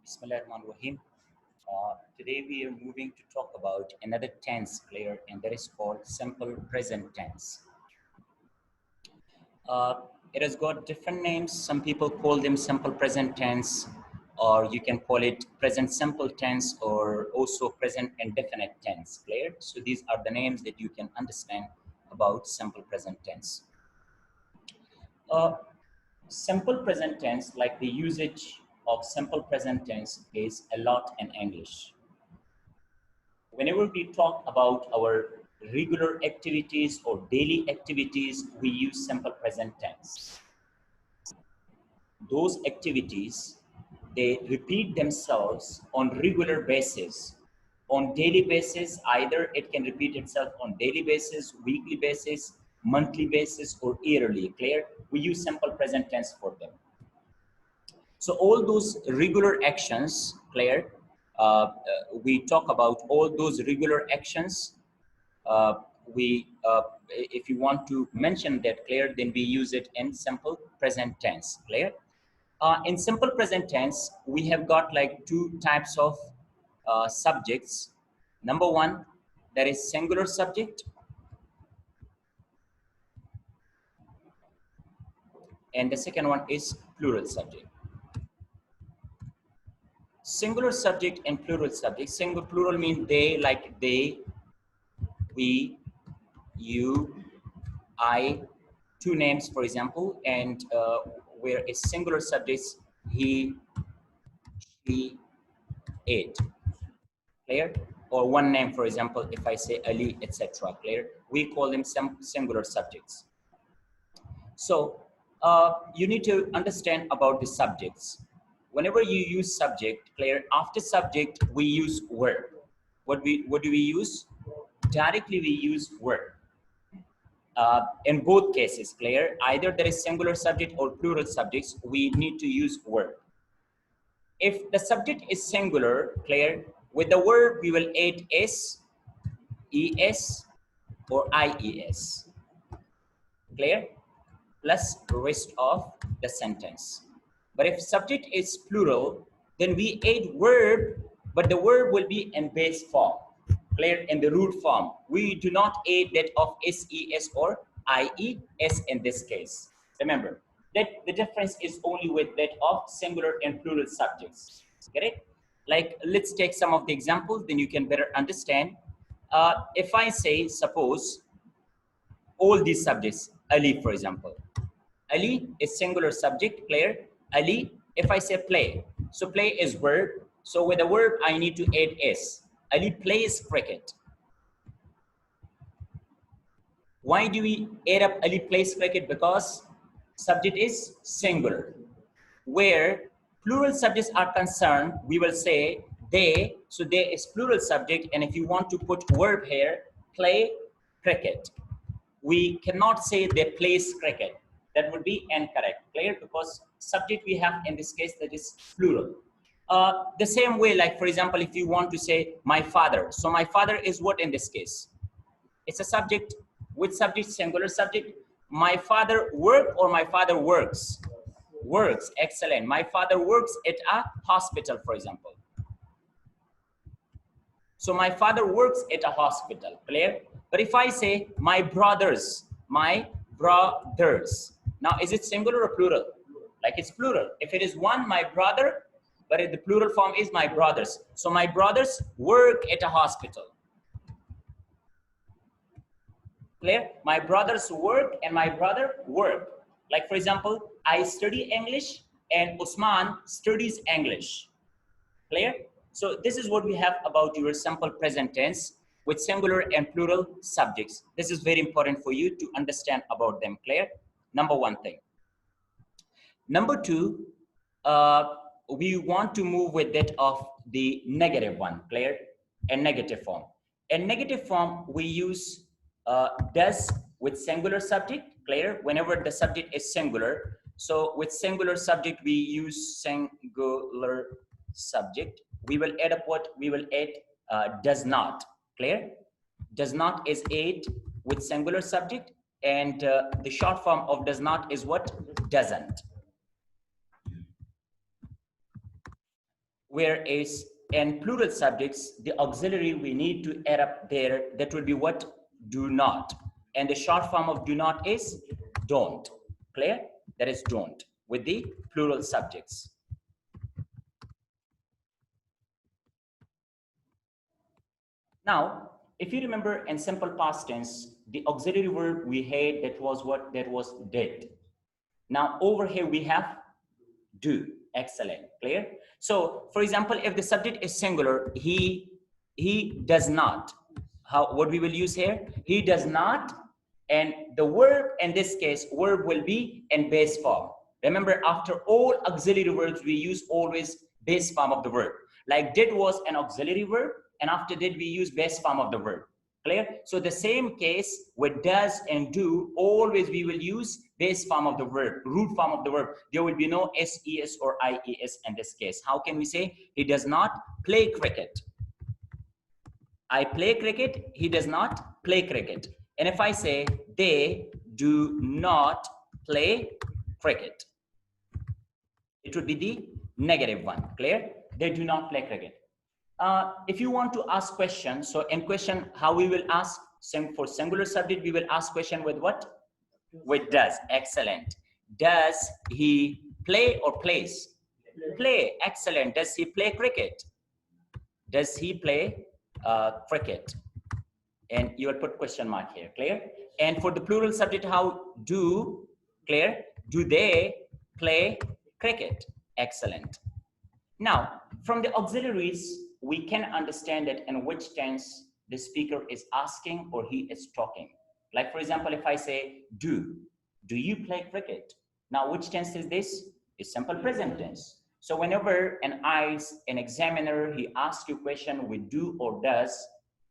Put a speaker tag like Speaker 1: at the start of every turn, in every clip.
Speaker 1: Bismillahirrahmanirrahim. Today we are moving to talk about another tense player, and that is called simple present tense. Uh, it has got different names. Some people call them simple present tense, or you can call it present simple tense, or also present indefinite tense player. So these are the names that you can understand about simple present tense. Simple present tense, like the usage of simple present tense, is a lot in English. Whenever we talk about our regular activities or daily activities, we use simple present tense. Those activities, they repeat themselves on regular basis. On daily basis, either it can repeat itself on daily basis, weekly basis, monthly basis, or yearly. Clear? We use simple present tense for them. So all those regular actions, Claire, we talk about all those regular actions. If you want to mention that, Claire, then we use it in simple present tense, Claire. In simple present tense, we have got like two types of subjects. Number one, there is singular subject, and the second one is plural subject. Singular subject and plural subject. Singular, plural means they, like they, we, you, I, two names, for example, and where a singular subject, he, she, it. Clear? Or one name, for example, if I say Ali, etc. Clear? We call them some singular subjects. So you need to understand about the subjects. Whenever you use subject, Clear, after subject, we use verb. What do we use? Directly we use verb. In both cases, Clear, either there is singular subject or plural subjects, we need to use verb. If the subject is singular, Clear, with the verb we will add s, es, or ies. Clear? Plus rest of the sentence. But if subject is plural, then we add verb, but the verb will be in base form. Clear? In the root form. We do not add that of ses or ies in this case. Remember that the difference is only with that of singular and plural subjects. Get it? Like, let's take some of the examples, then you can better understand. If I say, suppose, all these subjects, Ali, for example. Ali is singular subject, Claire. Ali, if I say play, so play is verb. So with the verb, I need to add s. Ali plays cricket. Why do we add up Ali plays cricket? Because subject is singular. Where plural subjects are concerned, we will say they. So they is plural subject. And if you want to put verb here, play cricket. We cannot say they plays cricket. That would be incorrect, Clear? Because subject we have in this case, that is plural. The same way, like for example, if you want to say my father. So my father is what in this case? It's a subject. With subject, singular subject. My father work or my father works? Works. Excellent. My father works at a hospital, for example. So my father works at a hospital, Clear? But if I say my brothers, now is it singular or plural? Like it's plural. If it is one, my brother, but the plural form is my brothers. So my brothers work at a hospital. Clear? My brothers work and my brother work. Like for example, I study English and Usman studies English. Clear? So this is what we have about your simple present tense with singular and plural subjects. This is very important for you to understand about them, Clear? Number one thing. Number two, we want to move with that of the negative one, Clear? And negative form. In negative form, we use does with singular subject, Clear? Whenever the subject is singular. So with singular subject, we use singular subject. We will add up what? We will add does not, Clear? Does not is add with singular subject, and the short form of does not is what? Doesn't. whereas in plural subjects, the auxiliary we need to add up there, that will be what? Do not. And the short form of do not is don't. Clear? That is don't with the plural subjects. Now, if you remember in simple past tense, the auxiliary verb we had, that was what? That was did. Now over here we have do. Excellent. Clear? So for example, if the subject is singular, he does not. How, what we will use here? He does not, and the verb in this case, verb will be in base form. Remember, after all auxiliary verbs we use always base form of the verb. Like did was an auxiliary verb, and after did we use base form of the verb. Clear? So the same case with does and do, always we will use base form of the verb, root form of the verb. There will be no ses or ies in this case. How can we say he does not play cricket? I play cricket, he does not play cricket. And if I say they do not play cricket, it would be the negative one. Clear? They do not play cricket. If you want to ask questions, so in question, how we will ask? For singular subject, we will ask question with what? With does. Excellent. Does he play or plays? Play. Excellent. Does he play cricket? Does he play cricket? And you will put question mark here. Clear? And for the plural subject, how? Do. Clear? Do they play cricket? Excellent. Now, from the auxiliaries, we can understand that in which tense the speaker is asking or he is talking. Like for example, if I say do you play cricket? Now, which tense is this? It's simple present tense. So whenever an examiner, he asks you question with do or does,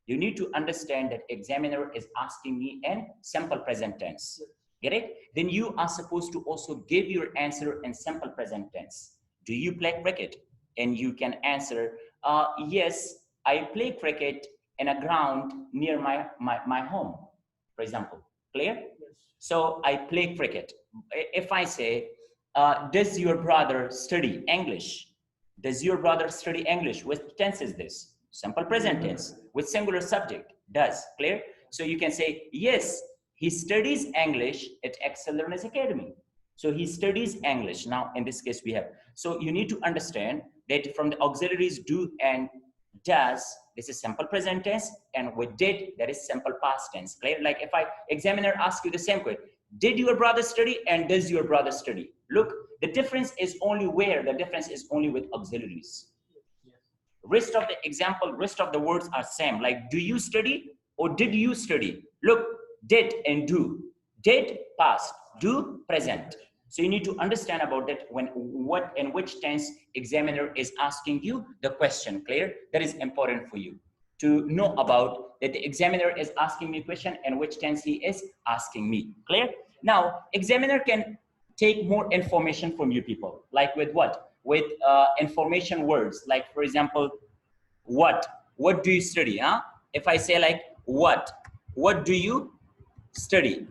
Speaker 1: you need to understand that examiner is asking me in simple present tense. Get it? Then you are supposed to also give your answer in simple present tense. Do you play cricket? And you can answer, yes, I play cricket in a ground near my home, for example. Clear? Yes. So I play cricket. If I say, does your brother study English? Does your brother study English? What tense is this? Simple present tense with singular subject, does. Clear? So you can say, yes, he studies English at Excel Learners Academy. So he studies English. Now, in this case, we have. So you need to understand that from the auxiliaries do and does, this is simple present tense, and with did, that is simple past tense. Clear? Like if examiner asks you the same question, did your brother study and does your brother study? Look, the difference is only where? The difference is only with auxiliaries. Rest of the example, rest of the words are same. Like, do you study or did you study? Look, did and do. Did, past. Do, present. So you need to understand about that when what and which tense examiner is asking you the question. Clear? That is important for you to know about that the examiner is asking me a question and which tense he is asking me. Clear? Now, examiner can take more information from you people. Like with what? With information words. Like for example, what? What do you study? Huh? If I say like what do you study?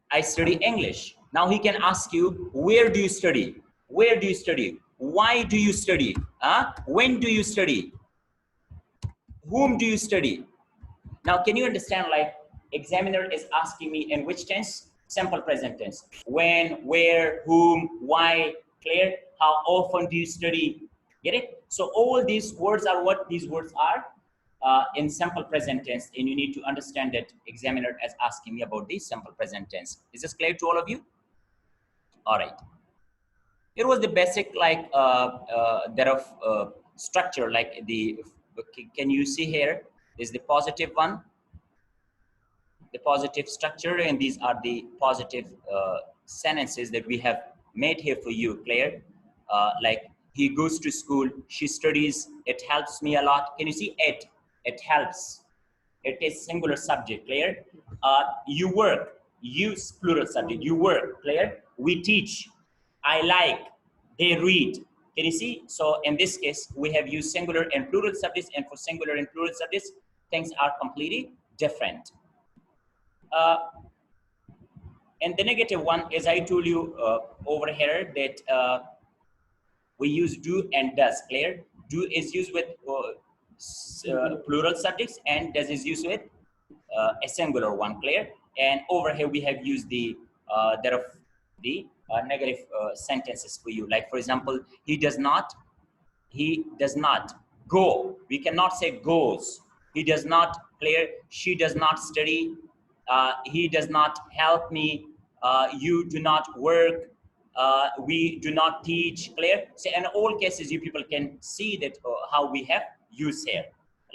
Speaker 1: I study English. Now he can ask you, where do you study? Where do you study? Why do you study? When do you study? Whom do you study? Now, can you understand, like, examiner is asking me in which tense? Simple present tense. When, where, whom, why. Clear? How often do you study? Get it? So all these words are what these words are in simple present tense, and you need to understand that examiner is asking me about the simple present tense. Is this clear to all of you? All right. It was the basic, like, that of structure, like the, can you see here is the positive one, the positive structure, and these are the positive sentences that we have made here for you. Clear? Like, he goes to school, she studies, it helps me a lot. Can you see it? It helps. It is singular subject. Clear? You work, use plural subject, you work. Clear? We teach, I like, they read. Can you see? So in this case, we have used singular and plural subjects, and for singular and plural subjects, things are completely different. And the negative one, as I told you over here, that we use do and does. Clear? Do is used with plural subjects, and does is used with a singular one. Clear? And over here we have used the that of the negative sentences for you. Like for example, he does not go. We cannot say goes. He does not. Clear? She does not study. He does not help me. You do not work. We do not teach. Clear? So in all cases, you people can see that how we have used here.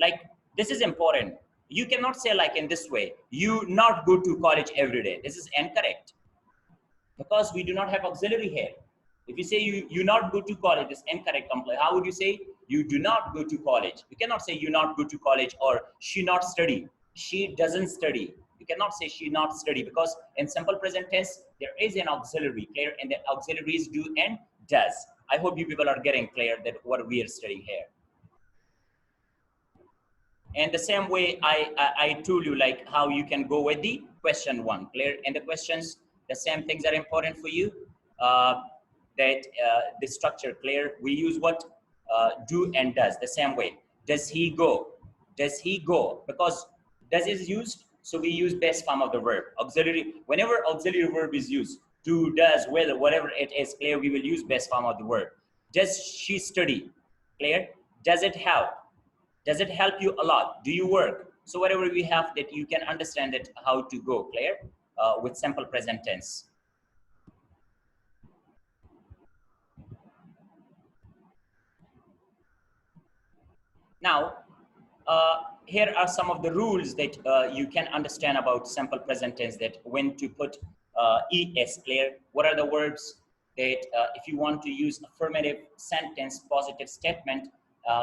Speaker 1: Like this is important. You cannot say like in this way. You not go to college every day. This is incorrect, because we do not have auxiliary here. If you say you not go to college, it's incorrect. How would you say you do not go to college? You cannot say you not go to college, or she not study. She doesn't study. You cannot say she not study, because in simple present tense there is an auxiliary. Clear? And the auxiliary is do and does. I hope you people are getting clear that what we are studying here. And the same way I told you like how you can go with the question one. Clear? And the questions, the same things are important for you. That the structure. Clear? We use what do and does the same way. Does he go? Does he go? Because does is used, so we use base form of the verb. Auxiliary, whenever auxiliary verb is used, do, does, will, whatever it is. Clear? We will use base form of the verb. Does she study? Clear? Does it help? Does it help you a lot? Do you work? So whatever we have, that you can understand it how to go. Clear? With simple present tense. Now, here are some of the rules that you can understand about simple present tense, that when to put es. Clear? What are the words that if you want to use affirmative sentence, positive statement,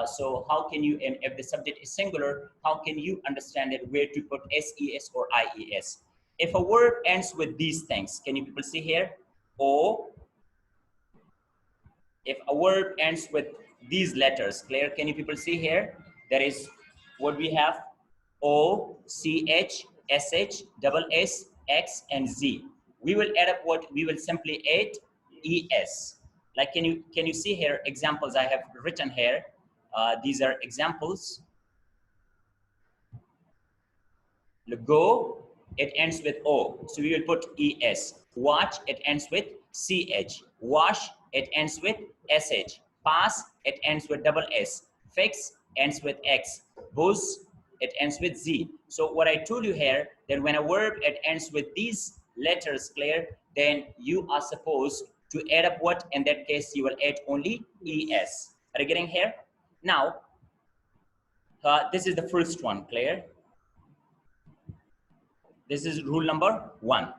Speaker 1: so how can you, and if the subject is singular, how can you understand it, where to put ses or ies? If a word ends with these things, can you people see here? O. If a word ends with these letters, clear? Can you people see here? That is what we have: O, CH, SH, double S, X, and Z. We will add up what we will simply add ES. Like can you see here examples I have written here? These are examples. Go, it ends with O, so we will put ES. Watch, it ends with CH. Wash, it ends with SH. Pass, it ends with double S. Fix ends with X. Boost, it ends with Z. So what I told you here, that when a verb it ends with these letters, clear, then you are supposed to add up what? In that case, you will add only ES. Are you getting here? Now, this is the first one, clear? This is rule number 1.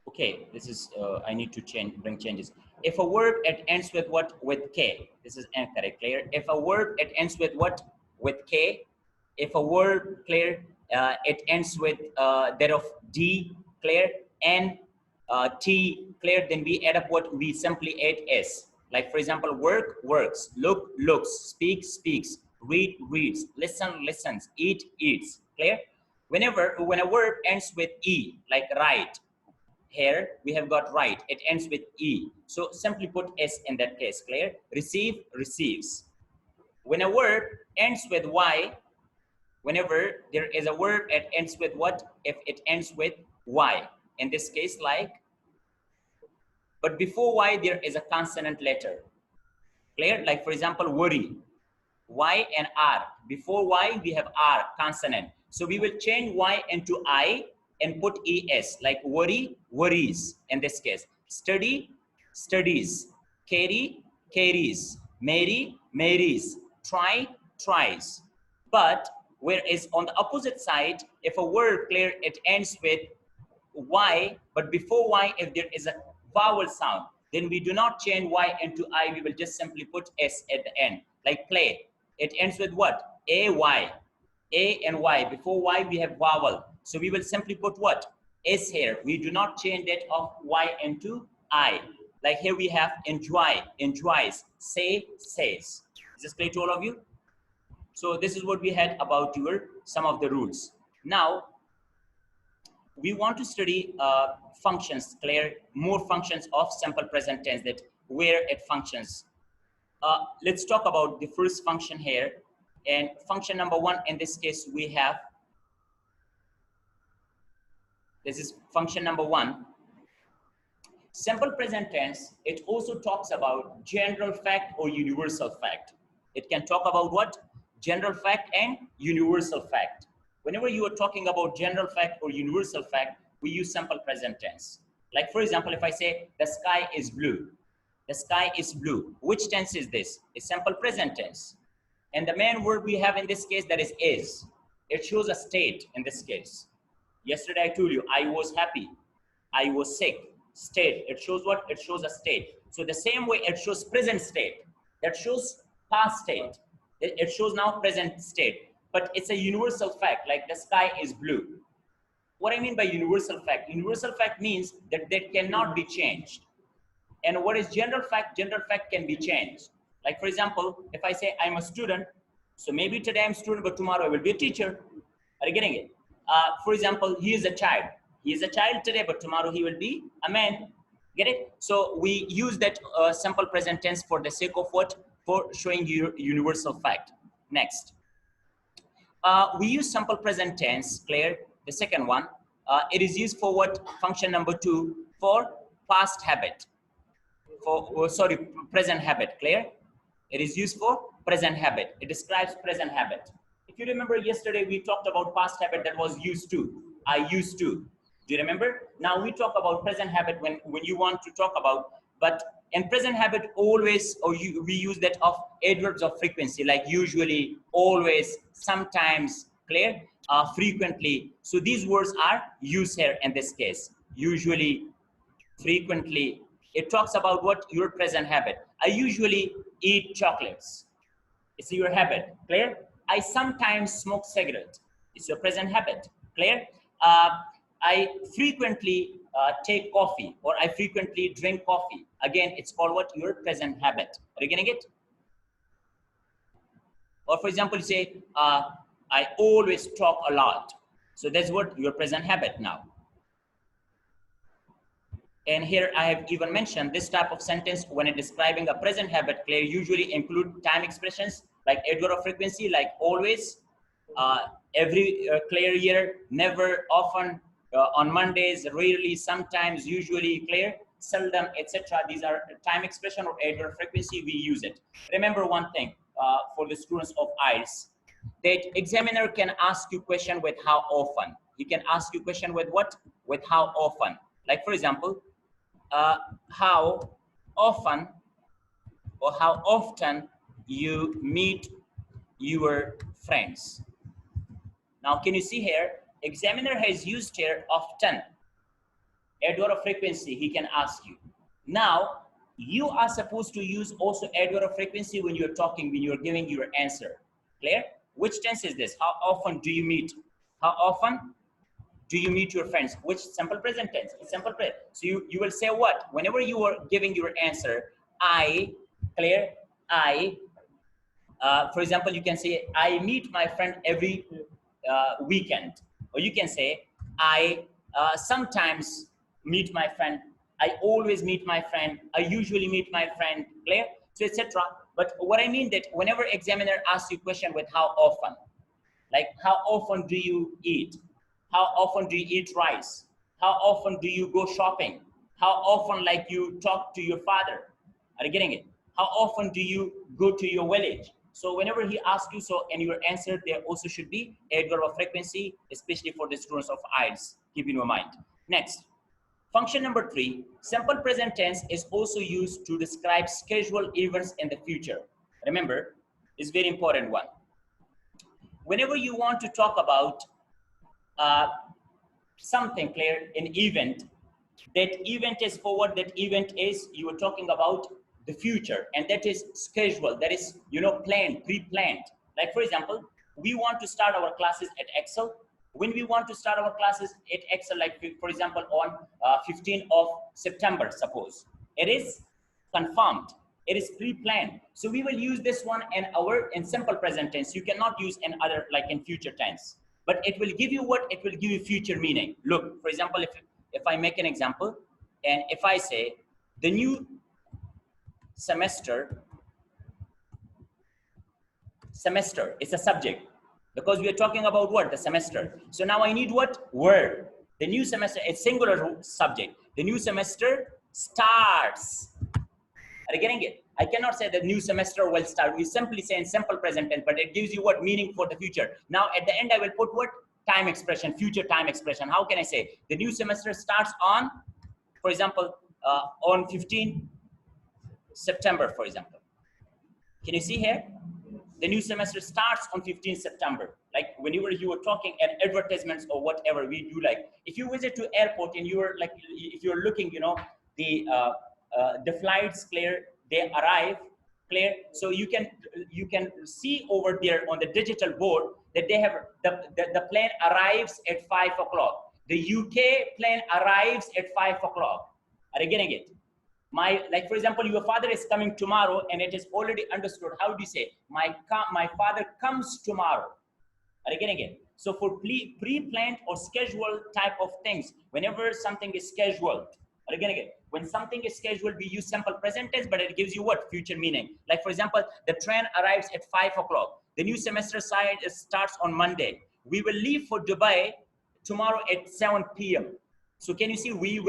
Speaker 1: Okay, this is, I need to bring changes. If a word it ends with what? With K. This is incorrect, clear? If a word it ends with what? With K. If a word, clear, it ends with that of D, clear, N, T, clear, then we add up what? We simply add S. Like for example, work, works, look, looks, speak, speaks, read, reads, listen, listens, eat, eats, clear? When a word ends with E, like write, here we have got right, it ends with E, so simply put S in that case, clear? Receive, receives. When a word ends with Y, whenever there is a word that ends with what? If it ends with Y, in this case, like, but before Y there is a consonant letter, clear? Like for example, worry, Y and R. Before Y we have R, consonant, so we will change Y into I and put ES, like worry, worries in this case. Study, studies. Carry, carries. Marry, marries. Try, tries. But whereas on the opposite side, if a word, clear, it ends with Y, but before Y, if there is a vowel sound, then we do not change Y into I, we will just simply put S at the end. Like play, it ends with what? A-Y. A and Y. Before Y, we have vowel. So we will simply put what? S here. We do not change that of Y into I. Like here we have enjoy, enjoys, say, says. Is this clear to all of you? So this is what we had about your some of the rules. Now, we want to study functions, clear, more functions of simple present tense, that where it functions. Let's talk about the first function here. And function number one, in this case, we have, this is function number one. Simple present tense, it also talks about general fact or universal fact. It can talk about what? General fact and universal fact. Whenever you are talking about general fact or universal fact, we use simple present tense. Like for example, if I say the sky is blue, the sky is blue. Which tense is this? It's simple present tense. And the main word we have in this case, that is. It shows a state in this case. Yesterday I told you, I was happy, I was sick. State, it shows what? It shows a state. So the same way it shows present state, that shows past state. It shows now present state. But it's a universal fact, like the sky is blue. What I mean by universal fact? Universal fact means that cannot be changed. And what is general fact? General fact can be changed. Like for example, if I say I'm a student, so maybe today I'm a student, but tomorrow I will be a teacher. Are you getting it? For example, he is a child. He is a child today, but tomorrow he will be a man. Get it? So we use that simple present tense for the sake of what? For showing you universal fact. Next. We use simple present tense, clear? The second one. It is used for what? Function number two, for past habit. Present habit, clear? It is used for present habit. It describes present habit. If you remember yesterday, we talked about past habit, that was used to. I used to. Do you remember? Now we talk about present habit when you want to talk about, but in present habit always, we use that of adverbs of frequency, like usually, always, sometimes, clear? Frequently. So these words are used here in this case. Usually, frequently. It talks about what? Your present habit. I usually eat chocolates. It's your habit, clear? I sometimes smoke cigarettes. It's your present habit, clear? I frequently take coffee, or I frequently drink coffee. Again, it's called what? Your present habit. Are you getting it? Or for example, you say, I always talk a lot. So that's what? Your present habit now. And here I have even mentioned this type of sentence when it describing a present habit, clear, usually include time expressions like adverb of frequency, like always, every, clear, year, never, often, on Mondays, rarely, sometimes, usually, clear, seldom, etc. These are time expression or adverb of frequency. We use it. Remember one thing for the students of IELTS, that examiner can ask you question with how often. He can ask you question with what? With how often. Like for example, how often or how often you meet your friends. Now, can you see here? Examiner has used here often. Adverb of frequency, he can ask you. Now, you are supposed to use also adverb of frequency when you're talking, when you're giving your answer. Clear? Which tense is this? How often do you meet? How often do you meet your friends? Which simple present tense? It's simple present. So you will say what? Whenever you are giving your answer, I, clear? I, for example, you can say, I meet my friend every weekend. Or you can say, I sometimes meet my friend. I always meet my friend. I usually meet my friend. Clear? So etc. But what I mean that whenever examiner asks you question with how often, like how often do you eat? How often do you eat rice? How often do you go shopping? How often like you talk to your father? Are you getting it? How often do you go to your village? So whenever he asks you, so in your answer, there also should be adverb of frequency, especially for the students of IELTS. Keep in your mind. Next, function number 3, simple present tense is also used to describe scheduled events in the future. Remember, it's very important one. Whenever you want to talk about something, clear, an event, that event is forward, that event is, you are talking about the future, and that is scheduled, that is, planned, pre-planned. Like for example, we want to start our classes at Excel. When we want to start our classes at Excel, like for example, on 15th of September, suppose, it is confirmed, it is pre-planned. So we will use this one in simple present tense. You cannot use in other, like in future tense. but it will give you what? It will give you future meaning. Look, for example, if I make an example, and if I say the new semester, semester is a subject, because we are talking about what? The semester. So now I need what? Word. The new semester, a singular subject. The new semester starts. Are you getting it? I cannot say the new semester will start. We simply say in simple present tense, but it gives you what? Meaning for the future. Now at the end, I will put what? Time expression, future time expression. How can I say? The new semester starts on, for example, on 15 September, for example. Can you see here? The new semester starts on 15 September. Like whenever you were talking at advertisements or whatever we do, like if you visit to airport and you were like, if you're looking, you know, the flights clear, they arrive clear. So you can see over there on the digital board that they have the plane arrives at 5 o'clock. The UK plane arrives at 5 o'clock. Are you getting it? Like for example, your father is coming tomorrow, and it is already understood. How do you say my father comes tomorrow? Are you getting it? So for pre-planned or scheduled type of things, whenever something is scheduled, are you getting it? When something is scheduled, we use simple present tense, but it gives you what? Future meaning. Like for example, the train arrives at 5 o'clock. The new semester starts on Monday. We will leave for Dubai tomorrow at 7 p.m. So can you see we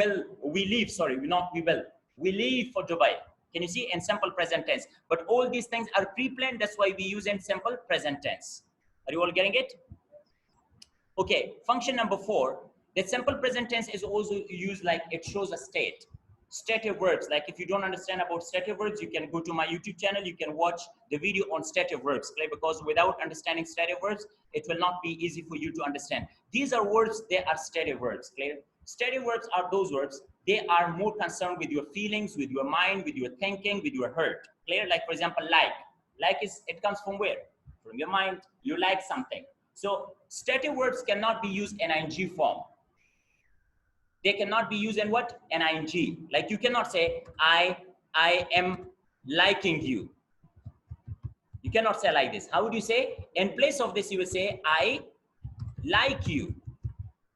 Speaker 1: leave, sorry, not we will. We leave for Dubai. Can you see? In simple present tense. But all these things are pre-planned. That's why we use in simple present tense. Are you all getting it? Okay, function number 4. The simple present tense is also used like it shows a state. Stative verbs. Like if you don't understand about stative verbs, you can go to my YouTube channel. You can watch the video on stative verbs. Okay? Because without understanding stative verbs, it will not be easy for you to understand. These are words, they are stative verbs. Clear? Stative verbs are those verbs, they are more concerned with your feelings, with your mind, with your thinking, with your heart. Clear? Like for example, like. Like it comes from where? From your mind. You like something. So stative verbs cannot be used in ing form. They cannot be used in what? Ing. Like you cannot say, I am liking you. You cannot say like this. How would you say? In place of this, you will say, I like you.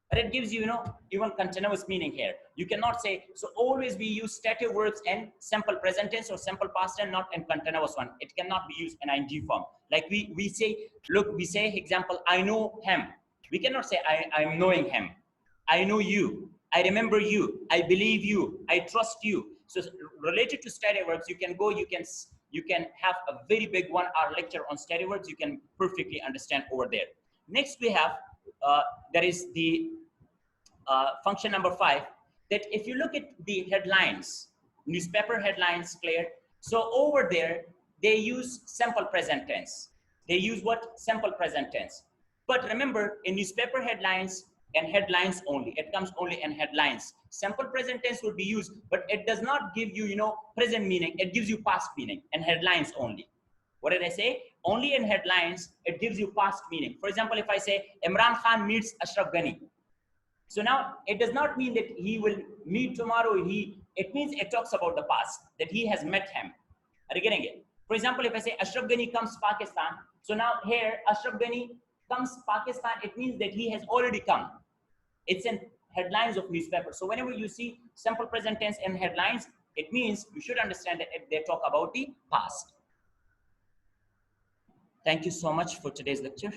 Speaker 1: But it gives you, you know, even continuous meaning here. You cannot say, so always we use stative verbs in simple present tense or simple past tense, not in continuous one. It cannot be used in ing form. Like we say, look, we say, example, I know him. We cannot say, I'm knowing him. I know you. I remember you. I believe you. I trust you. So related to stative verbs, you can go, you can have a very big 1-hour lecture on stative verbs. You can perfectly understand over there. Next we have, there is the function number 5, that if you look at the headlines, newspaper headlines, clear. So over there, they use simple present tense. They use what? Simple present tense. But remember, in newspaper headlines and headlines only, it comes only in headlines. Simple present tense would be used, but it does not give you, you know, present meaning. It gives you past meaning and headlines only. What did I say? Only in headlines, it gives you past meaning. For example, if I say Imran Khan meets Ashraf Ghani. So now it does not mean that he will meet tomorrow. It means it talks about the past, that he has met him. Are you getting it? For example, if I say Ashraf Ghani comes Pakistan, so now here Ashraf Ghani comes Pakistan, it means that he has already come. It's in headlines of newspapers. So whenever you see simple present tense in headlines, it means you should understand that they talk about the past. Thank you so much for today's lecture.